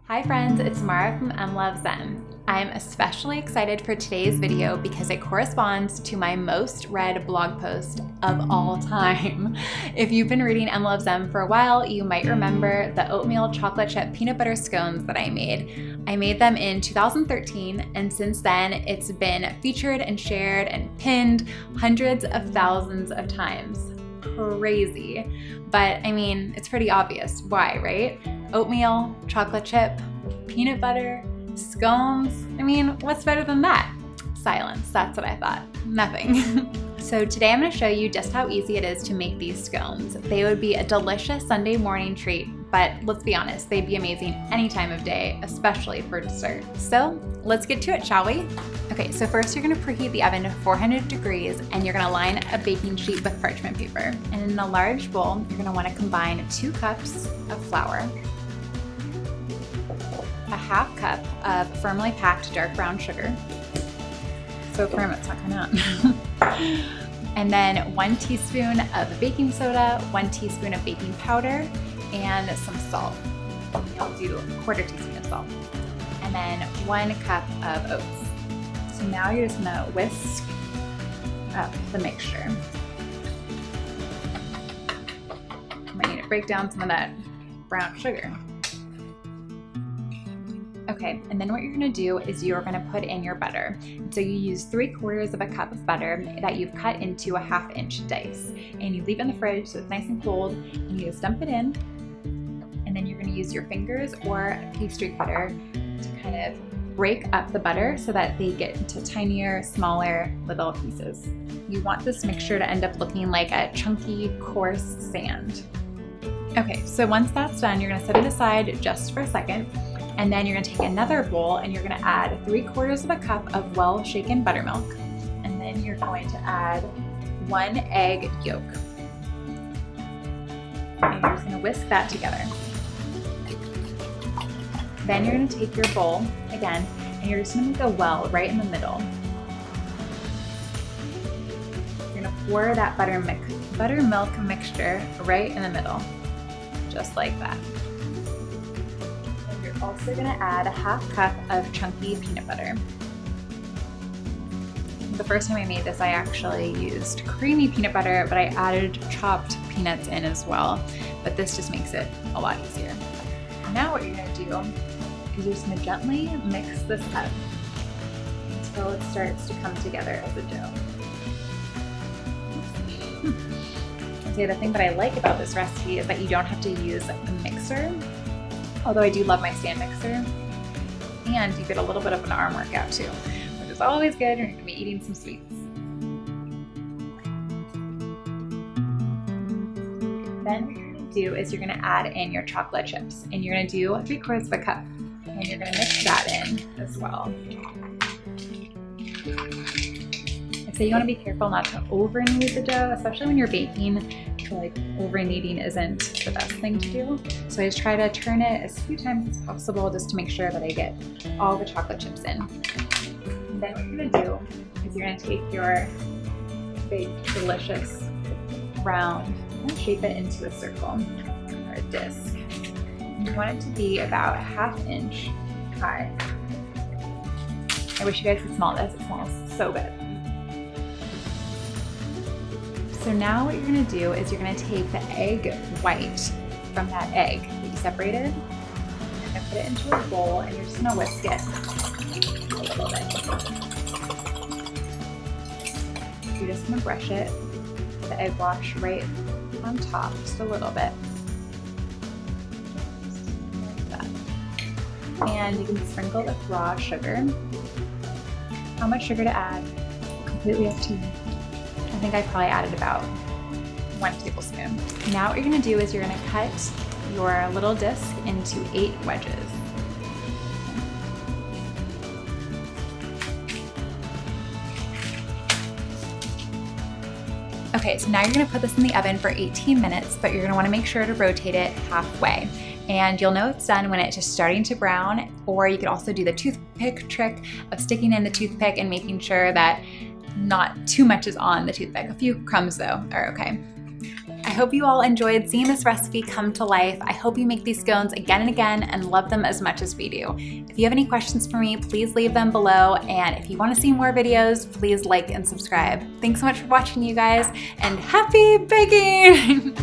Hi friends, it's Mara from Love Zen. I'm especially excited for today's video because it corresponds to my most read blog post of all time. If you've been reading Love Zen for a while, you might remember the oatmeal chocolate chip peanut butter scones that I made. I made them in 2013, and since then it's been featured and shared and pinned hundreds of thousands of times. Crazy. But I mean, it's pretty obvious why, right? Oatmeal, chocolate chip, peanut butter, scones. I mean, what's better than that? Silence, that's what I thought. Nothing. So today I'm going to show you just how easy it is to make these scones. They would be a delicious Sunday morning treat, but let's be honest, they'd be amazing any time of day, especially for dessert. So let's get to it, shall we? Okay, so first you're going to preheat the oven to 400 degrees and you're going to line a baking sheet with parchment paper. And in a large bowl, you're going to want to combine 2 cups of flour, a half cup of firmly packed dark brown sugar. So firm it's not coming out. And then 1 teaspoon of baking soda, 1 teaspoon of baking powder, and some salt. I'll do a 1/4 teaspoon of salt. And then 1 cup of oats. So now you're just gonna whisk up the mixture. You might need to break down some of that brown sugar. Okay, and then what you're gonna do is you're gonna put in your butter. So you use 3/4 of a cup of butter that you've cut into a 1/2 inch dice. And you leave it in the fridge so it's nice and cold, and you just dump it in. And then you're gonna use your fingers or pastry cutter to kind of break up the butter so that they get into tinier, smaller little pieces. You want this mixture to end up looking like a chunky, coarse sand. Okay, so once that's done, you're gonna set it aside just for a second. And then you're gonna take another bowl and you're gonna add 3/4 of a cup of well-shaken buttermilk. And then you're going to add 1 egg yolk. And you're just gonna whisk that together. Then you're gonna take your bowl again, and you're just gonna make a well right in the middle. You're gonna pour that buttermilk mixture right in the middle, just like that. Also gonna add a 1/2 cup of chunky peanut butter. The first time I made this, I actually used creamy peanut butter, but I added chopped peanuts in as well. But this just makes it a lot easier. Now what you're gonna do is you're just gonna gently mix this up until it starts to come together as a dough. I'd say the thing that I like about this recipe is that you don't have to use a mixer. Although I do love my stand mixer, and you get a little bit of an arm workout too, which is always good when you're gonna be eating some sweets. Then what you're gonna do is you're gonna add in your chocolate chips, and you're gonna do 3/4 of a cup, and you're gonna mix that in as well. I'd say you wanna be careful not to over knead the dough, especially when you're baking. I feel like over kneading isn't the best thing to do. So I just try to turn it as few times as possible just to make sure that I get all the chocolate chips in. And then what you're gonna do is you're gonna take your big, delicious round and shape it into a circle or a disc. And you want it to be about a 1/2 inch high. I wish you guys could smell this, it smells so good. So now what you're gonna do is you're gonna take the egg white from that egg that you separated, you're gonna put it into a bowl, and you're just gonna whisk it a little bit. You're just gonna brush it, the egg wash right on top, just a little bit. Like that. And you can sprinkle with raw sugar. How much sugar to add, completely up to you. I think I probably added about 1 tablespoon. Now what you're gonna do is you're gonna cut your little disc into 8 wedges. Okay, so now you're gonna put this in the oven for 18 minutes, but you're gonna wanna make sure to rotate it halfway. And you'll know it's done when it's just starting to brown, or you could also do the toothpick trick of sticking in the toothpick and making sure that not too much is on the toothpick. A few crumbs though are okay. I hope you all enjoyed seeing this recipe come to life. I hope you make these scones again and again and love them as much as we do. If you have any questions for me, please leave them below. And if you want to see more videos, please like and subscribe. Thanks so much for watching, you guys, and happy baking!